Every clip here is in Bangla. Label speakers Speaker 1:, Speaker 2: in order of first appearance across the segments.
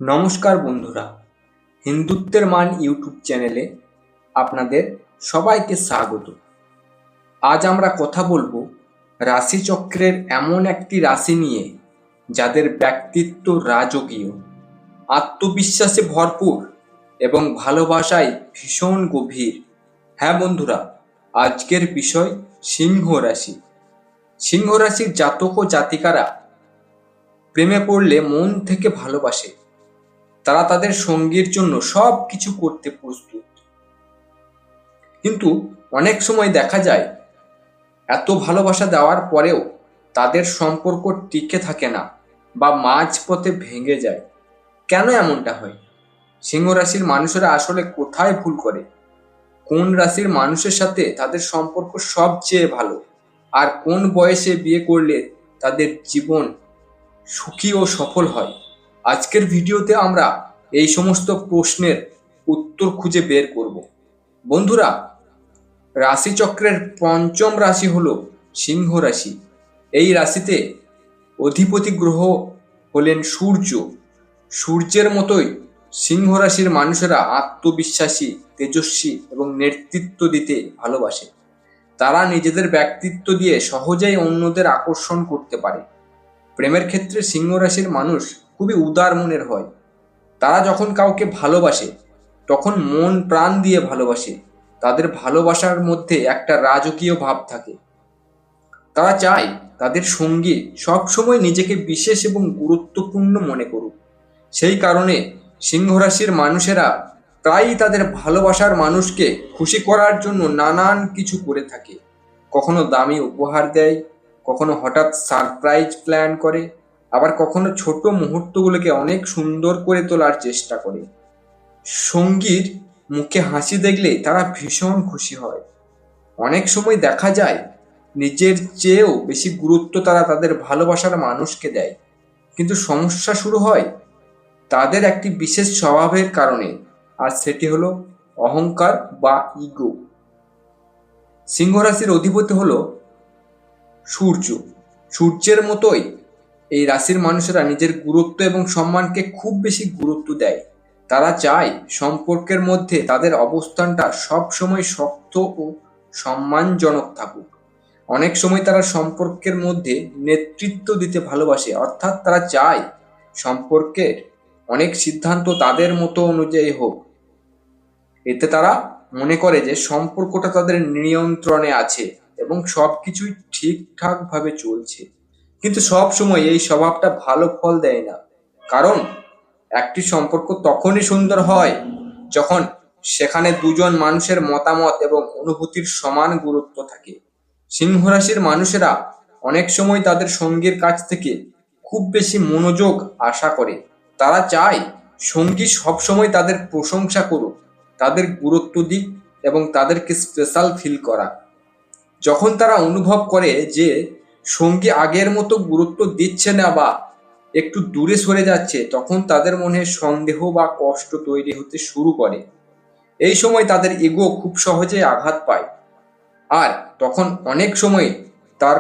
Speaker 1: নমস্কার বন্ধুরা, হিন্দুত্বের মান ইউটিউব চ্যানেলে আপনাদের সবাইকে স্বাগত। আজ আমরা কথা বলবো রাশিচক্রের এমন একটি রাশি নিয়ে যাদের ব্যক্তিত্ব রাজকীয়, আত্মবিশ্বাসে ভরপুর এবং ভালোবাসায় ভীষণ গভীর। হ্যাঁ বন্ধুরা, আজকের বিষয় সিংহ রাশি। সিংহ রাশির জাতক ও জাতিকারা প্রেমে পড়লে মন থেকে ভালোবাসে। তারা তাদের সঙ্গীর জন্য সব কিছু করতে প্রস্তুত। কিন্তু অনেক সময় দেখা যায় এত ভালোবাসা দেওয়ার পরেও তাদের সম্পর্ক টিকে থাকে না বা মাঝপথে ভেঙে যায়। কেন এমনটা হয়? সিংহ রাশির মানুষেরা আসলে কোথায় ভুল করে? কোন রাশির মানুষের সাথে তাদের সম্পর্ক সবচেয়ে ভালো? আর কোন বয়সে বিয়ে করলে তাদের জীবন সুখী ও সফল হয়? আজকের ভিডিওতে আমরা এই সমস্ত প্রশ্নের উত্তর খুঁজে বের করব। বন্ধুরা, রাশিচক্রের পঞ্চম রাশি হলো সিংহ রাশি। এই রাশিতে অধিপতি গ্রহ হলেন সূর্য। সূর্যের মতোই সিংহ রাশির মানুষেরা আত্মবিশ্বাসী, তেজস্বী এবং নেতৃত্ব দিতে ভালোবাসে। তারা নিজেদের ব্যক্তিত্ব দিয়ে সহজেই অন্যদের আকর্ষণ করতে পারে। প্রেমের ক্ষেত্রে সিংহ রাশির মানুষ খুবই উদার মনের হয়। তারা যখন কাউকে ভালোবাসে তখন মন প্রাণ দিয়ে ভালোবাসে। তাদের ভালোবাসার মধ্যে একটা রাজকীয় ভাব থাকে। তারা চায় তাদের সঙ্গী সবসময় নিজেকে বিশেষ এবং গুরুত্বপূর্ণ মনে করুক। সেই কারণে সিংহ রাশির মানুষেরা প্রায়ই তাদের ভালোবাসার মানুষকে খুশি করার জন্য নানান কিছু করে থাকে। কখনো দামি উপহার দেয়, কখনো হঠাৎ সারপ্রাইজ প্ল্যান করে, আবার কখনো ছোট মুহূর্তগুলোকে অনেক সুন্দর করে তোলার চেষ্টা করে। সঙ্গীর মুখে হাসি দেখলে তারা ভীষণ খুশি হয়। অনেক সময় দেখা যায় নিজের চেয়েও বেশি গুরুত্ব তারা তাদের ভালোবাসার মানুষকে দেয়। কিন্তু সমস্যা শুরু হয় তাদের একটি বিশেষ স্বভাবের কারণে, আর সেটি হলো অহংকার বা ইগো। সিংহ রাশির অধিপতি হলো সূর্য। সূর্যের মতোই এই রাশির মানুষেরা নিজের গুরুত্ব এবং সম্মানকে খুব বেশি গুরুত্ব দেয়। তারা চায় সম্পর্কের মধ্যে তাদের অবস্থানটা সবসময় শক্ত ও সম্মানজনক থাকুক। অনেক সময় তারা সম্পর্কের মধ্যে নেতৃত্ব দিতে ভালোবাসে, অর্থাৎ তারা চায় সম্পর্কের অনেক সিদ্ধান্ত তাদের মতো অনুযায়ী হোক। এতে তারা মনে করে যে সম্পর্কটা তাদের নিয়ন্ত্রণে আছে এবং সবকিছুই ঠিকঠাক ভাবে চলছে। কিন্তু সব সময় এই স্বভাবটা ভালো ফল দেয় না। কারণ একটি সম্পর্ক তখনই সুন্দর হয় যখন সেখানে দুজন মানুষের মতামত এবং অনুভূতির সমান গুরুত্ব থাকে। সিংহ রাশির মানুষেরা অনেক সময় তাদের সঙ্গীর কাছ থেকে খুব বেশি মনোযোগ আশা করে। তারা চায় সঙ্গী সবসময় তাদের প্রশংসা করুক, তাদের গুরুত্ব দিক এবং তাদেরকে স্পেশাল ফিল করা। যখন তারা অনুভব করে যে সঙ্গী আগের মতো গুরুত্ব দিচ্ছে না বা একটু দূরে সরে যাচ্ছে, তখন তাদের মনে সন্দেহ বা কষ্ট তৈরি হতে শুরু করে। এই সময় তাদের ইগো খুব সহজে আঘাত পায়, আর তখন অনেক সময় তার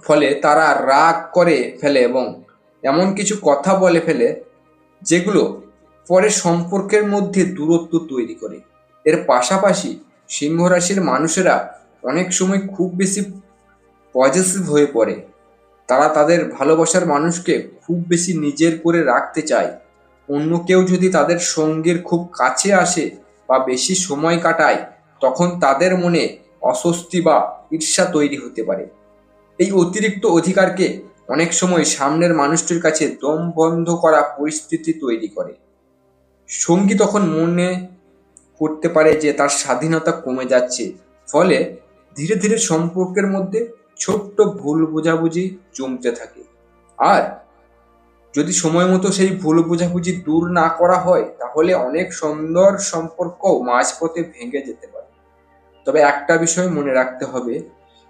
Speaker 1: ফলে তারা রাগ করে ফেলে এবং এমন কিছু কথা বলে ফেলে যেগুলো পরে সম্পর্কের মধ্যে দূরত্ব তৈরি করে। এর পাশাপাশি সিংহ রাশির মানুষেরা অনেক সময় খুব বেশি পজেসিভ হয়ে পড়ে। তারা তাদের ভালোবাসার মানুষকে খুব বেশি নিজের করে রাখতে চায়। অন্য কেউ যদি তাদের সঙ্গীর খুব কাছে আসে বা বেশি সময় কাটায়, তখন তাদের মনে অস্বস্তি বা ঈর্ষা তৈরি হতে পারে। এই অতিরিক্ত অধিকারকে অনেক সময় সামনের মানুষটির কাছে দম বন্ধ করা পরিস্থিতি তৈরি করে। সঙ্গী তখন মনে করতে পারে যে তার স্বাধীনতা কমে যাচ্ছে, ফলে ধীরে ধীরে সম্পর্কের মধ্যে ছোট্ট ভুল বোঝাবুঝি জমতে থাকে। আর যদি সময় মতো সেই ভুল বোঝাবুঝি দূর না করা হয়, তাহলে অনেক সুন্দর সম্পর্ক মাঝপথে ভেঙে যেতে পারে। তবে একটা বিষয় মনে রাখতে হবে,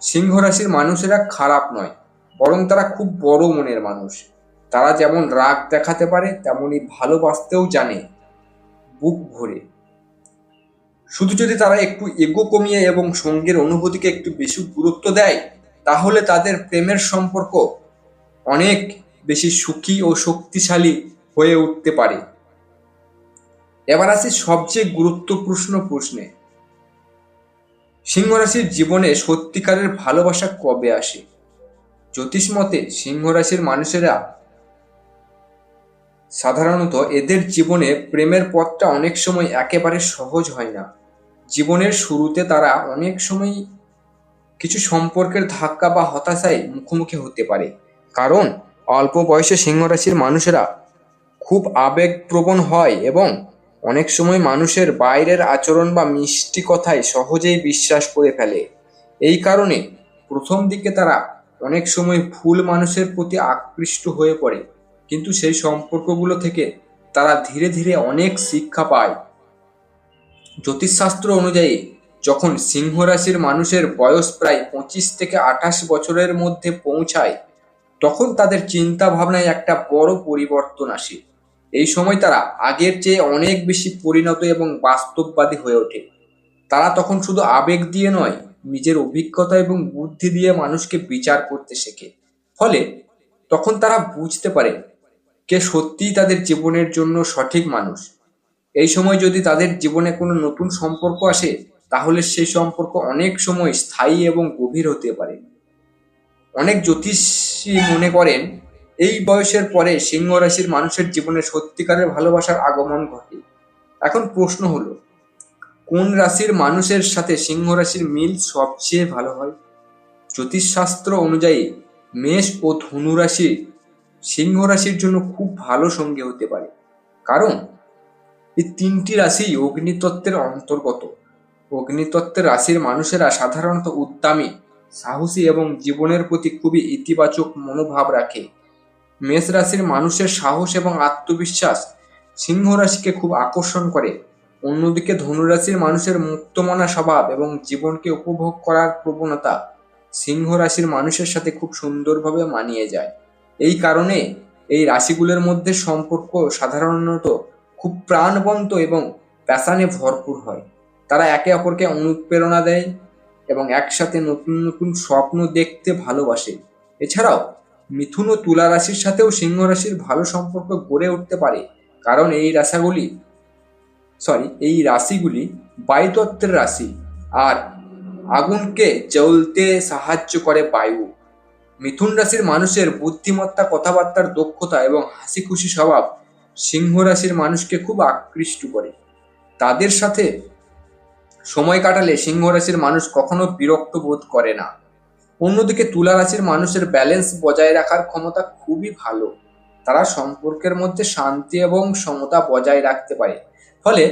Speaker 1: সিংহ রাশির মানুষেরা খারাপ নয়, বরং তারা খুব বড় মনের মানুষ। তারা যেমন রাগ দেখাতে পারে, তেমনি ভালোবাসতেও জানে বুক ভরে। শুধু যদি তারা একটু ইগো কমিয়ে এবং সঙ্গীর অনুভূতিকে একটু বেশি গুরুত্ব দেয়, তাহলে তাদের প্রেমের সম্পর্ক অনেক বেশি সুখী ও শক্তিশালী হয়ে উঠতে পারে। এবার আসি সবচেয়ে গুরুত্বপূর্ণ প্রশ্নে, সিংহ রাশির জীবনে সত্যিকারের ভালোবাসা কবে আসে? জ্যোতিষ মতে সিংহ রাশির মানুষেরা সাধারণত এদের জীবনে প্রেমের পথটা অনেক সময় একেবারে সহজ হয় না। জীবনের শুরুতে তারা অনেক সময় কিছু সম্পর্কের ধাক্কা বা হতাশায় মুখোমুখি হতে পারে, কারণ অল্প বয়সে সিংহ রাশির মানুষেরা খুব আবেগপ্রবণ হয় এবং অনেক সময় মানুষের বাইরের আচরণ বা মিষ্টি কথায় সহজেই বিশ্বাস করে ফেলে। এই কারণে প্রথম দিকে তারা অনেক সময় ভুল মানুষের প্রতি আকৃষ্ট হয়ে পড়ে, কিন্তু সেই সম্পর্কগুলো থেকে তারা ধীরে ধীরে অনেক শিক্ষা পায়। জ্যোতিষশাস্ত্র অনুযায়ী যখন সিংহ রাশির মানুষের বয়স প্রায় 25 থেকে 28 বছরের মধ্যে পৌঁছায়, তখন তাদের চিন্তা ভাবনায় একটা বড় পরিবর্তন আসে। এই সময় তারা আগের চেয়ে অনেক বেশি পরিণত এবং বাস্তববাদী হয়ে ওঠে। তারা তখন শুধু আবেগ দিয়ে নয়, নিজের অভিজ্ঞতা এবং বুদ্ধি দিয়ে মানুষকে বিচার করতে শেখে। ফলে তখন তারা বুঝতে পারে কে সত্যিই তাদের জীবনের জন্য সঠিক মানুষ। এই সময় যদি তাদের জীবনে কোনো নতুন সম্পর্ক আসে, তাহলে সেই সম্পর্ক অনেক সময় স্থায়ী এবং গভীর হতে পারে। অনেক জ্যোতিষী মনে করেন এই বয়সের পরে সিংহ রাশির মানুষের জীবনে সত্যিকারের ভালোবাসার আগমন ঘটে। এখন প্রশ্ন হলো, কোন রাশির মানুষের সাথে সিংহ রাশির মিল সবচেয়ে ভালো হয়? জ্যোতিষশাস্ত্র অনুযায়ী মেষ ও ধনু রাশি সিংহ রাশির জন্য খুব ভালো সঙ্গী হতে পারে, কারণ এই তিনটি রাশি অগ্নিতত্ত্বের অন্তর্গত। অগ্নিতত্ত্বের রাশির মানুষেরা সাধারণত উদ্যমী, সাহসী এবং জীবনের প্রতি খুবই ইতিবাচক মনোভাব রাখে। মেষ রাশির মানুষের সাহস এবং আত্মবিশ্বাস সিংহ রাশিকে খুব আকর্ষণ করে। অন্যদিকে ধনু রাশির মানুষের মুক্তমনা স্বভাব এবং জীবনকে উপভোগ করার প্রবণতা সিংহ রাশির মানুষের সাথে খুব সুন্দরভাবে মানিয়ে যায়। এই কারণে এই রাশিগুলোর মধ্যে সম্পর্ক সাধারণত খুব প্রাণবন্ত এবং প্যাশানে ভরপুর হয়। তারা একে অপরকে অনুপ্রেরণা দেয় এবং একসাথে নতুন নতুন স্বপ্ন দেখতে ভালোবাসে। এছাড়াও মিথুন ও তুলা রাশির সাথেও সিংহ রাশির ভালো সম্পর্ক গড়ে উঠতে পারে, কারণ এই রাশিগুলি বায়ুতত্ত্বের রাশি আর আগুনকে জ্বলতে সাহায্য করে বায়ু। মিথুন রাশির মানুষের বুদ্ধিমত্তা, কথাবার্তার দক্ষতা এবং হাসি খুশি স্বভাব সিংহ রাশির মানুষকে খুব আকৃষ্ট করে। তাদের সাথে সময় কাটালে সিংহ রাশির মানুষ কখনো বিরক্ত বোধ করে না। অন্যদিকে তুলা রাশির মানুষের ব্যালেন্স বজায় রাখার ক্ষমতা খুবই ভালো। তারা সম্পর্কের মধ্যে শান্তি এবং সমতা বজায় রাখতে পারে। ফলে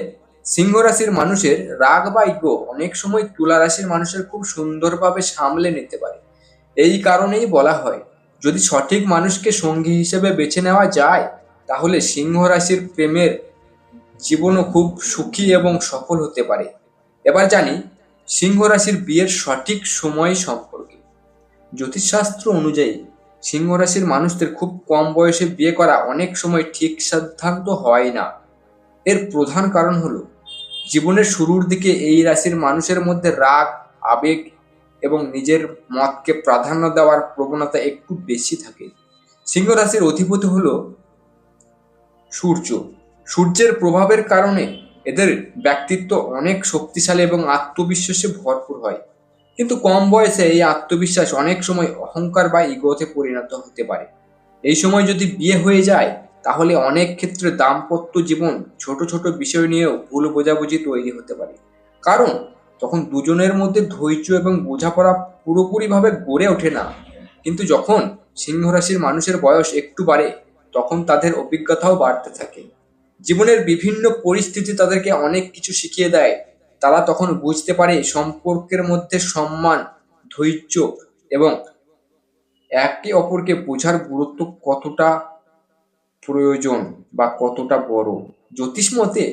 Speaker 1: সিংহ রাশির মানুষের রাগ বা ইগো অনেক সময় তুলা রাশির মানুষের খুব সুন্দরভাবে সামলে নিতে পারে। এই কারণেই বলা হয়, যদি সঠিক মানুষকে সঙ্গী হিসেবে বেছে নেওয়া যায়, তাহলে সিংহ রাশির প্রেমের জীবনও খুব সুখী এবং সফল হতে পারে। এবার জানি সিংহ রাশির বিয়ের সঠিক সময় সম্পর্কে। জ্যোতিষশাস্ত্র অনুযায়ী সিংহ রাশির মানুষদের খুব কম বয়সে বিয়ে করা অনেক সময় ঠিক সিদ্ধান্ত হয় না। এর প্রধান কারণ হলো, জীবনের শুরুর দিকে এই রাশির মানুষের মধ্যে রাগ, আবেগ এবং নিজের মতকে প্রাধান্য দেওয়ার প্রবণতা একটু বেশি থাকে। সিংহ রাশির অধিপতি হলো সূর্য। সূর্যের প্রভাবের কারণে এদের ব্যক্তিত্ব অনেক শক্তিশালী এবং আত্মবিশ্বাসে ভরপুর হয়, কিন্তু কম বয়সে এই আত্মবিশ্বাস অনেক সময় অহংকার বা ইগোতে পরিণত হতে পারে। এই সময় যদি বিয়ে হয়ে যায়, তাহলে অনেক ক্ষেত্রে দাম্পত্য জীবন ছোট ছোট বিষয় নিয়েও ভুল বোঝাবুঝি তৈরি হতে পারে, কারণ তখন দুজনের মধ্যে ধৈর্য এবং বোঝাপড়া পুরোপুরিভাবে গড়ে ওঠে না। কিন্তু যখন সিংহ রাশির মানুষের বয়স একটু বাড়ে, তখন তাদের অভিজ্ঞতাও বাড়তে থাকে। জীবনের বিভিন্ন পরিস্থিতি তাদেরকে অনেক কিছু শিখিয়ে দেয়। তারা তখন বুঝতে পারে সম্পর্কের মধ্যে সম্মান, ধৈর্য এবং একে অপরকে বোঝার গুরুত্ব কতটা প্রয়োজন বা কতটা বড়। জ্যোতিষ মতে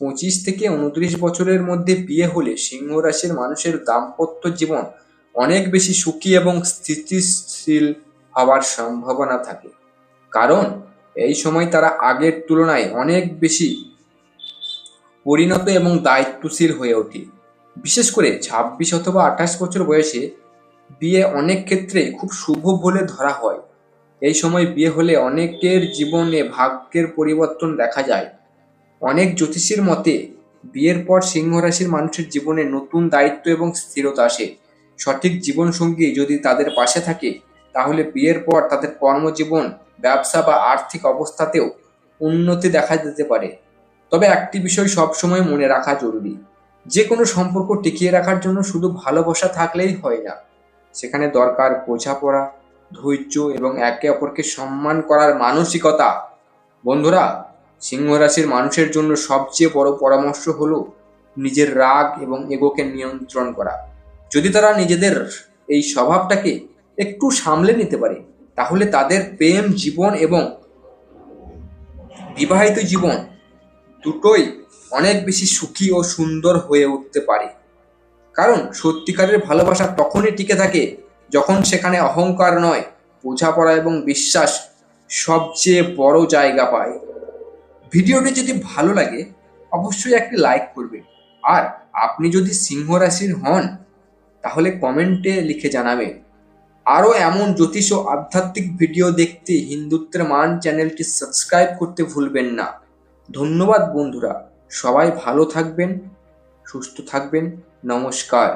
Speaker 1: 25 থেকে 29 বছরের মধ্যে বিয়ে হলে সিংহ রাশির মানুষের দাম্পত্য জীবন অনেক বেশি সুখী এবং স্থিতিশীল হওয়ার সম্ভাবনা থাকে, কারণ এই সময় তারা আগের তুলনায় অনেক বেশি পরিণত এবং দায়িত্বশীল হয়ে ওঠে। বিশেষ করে 26 অথবা 28 বছর বয়সে বিয়ে অনেক ক্ষেত্রে খুব শুভ বলে ধরা হয়। এই সময় বিয়ে হলে অনেকের জীবনে ভাগ্যের পরিবর্তন দেখা যায়। অনেক জ্যোতিষীর মতে বিয়ের পর সিংহ রাশির মানুষের জীবনে নতুন দায়িত্ব এবং স্থিরতা আসে। সঠিক জীবনসঙ্গী যদি তাদের পাশে থাকে তাহলে বিয়ের পর তাদের কর্মজীবন, ব্যবসা বা আর্থিক অবস্থাতেও উন্নতি দেখা যেতে পারে। তবে একটি বিষয় সবসময় মনে রাখা জরুরি, যে কোনো সম্পর্ক টিকিয়ে রাখার জন্য শুধু ভালোবাসা থাকলেই হয় না, সেখানে দরকার বোঝাপড়া, ধৈর্য এবং একে অপরকে সম্মান করার মানসিকতা। বন্ধুরা, সিংহ রাশির মানুষের জন্য সবচেয়ে বড় পরামর্শ হলো নিজের রাগ এবং এগোকে নিয়ন্ত্রণ করা। যদি তারা নিজেদের এই স্বভাবটাকে একটু সামলে নিতে পারে তাহলে তাদের প্রেম জীবন এবং বিবাহিত জীবন দুটোই অনেক বেশি সুখী ও সুন্দর হয়ে উঠতে পারে। কারণ সত্যিকারের ভালোবাসা তখনই টিকে থাকে যখন সেখানে অহংকার নয়, বোঝাপড়া এবং বিশ্বাস সবচেয়ে বড় জায়গা পায়। ভিডিওটি যদি ভালো লাগে অবশ্যই একটি লাইক করবেন, আর আপনি যদি সিংহ রাশির হন তাহলে কমেন্টে লিখে জানাবেন। আরও এমন জ্যোতিষ ও আধ্যাত্মিক ভিডিও দেখতে হিন্দুত্বের মান চ্যানেলটি সাবস্ক্রাইব করতে ভুলবেন না। ধন্যবাদ বন্ধুরা, সবাই ভালো থাকবেন, সুস্থ থাকবেন। নমস্কার।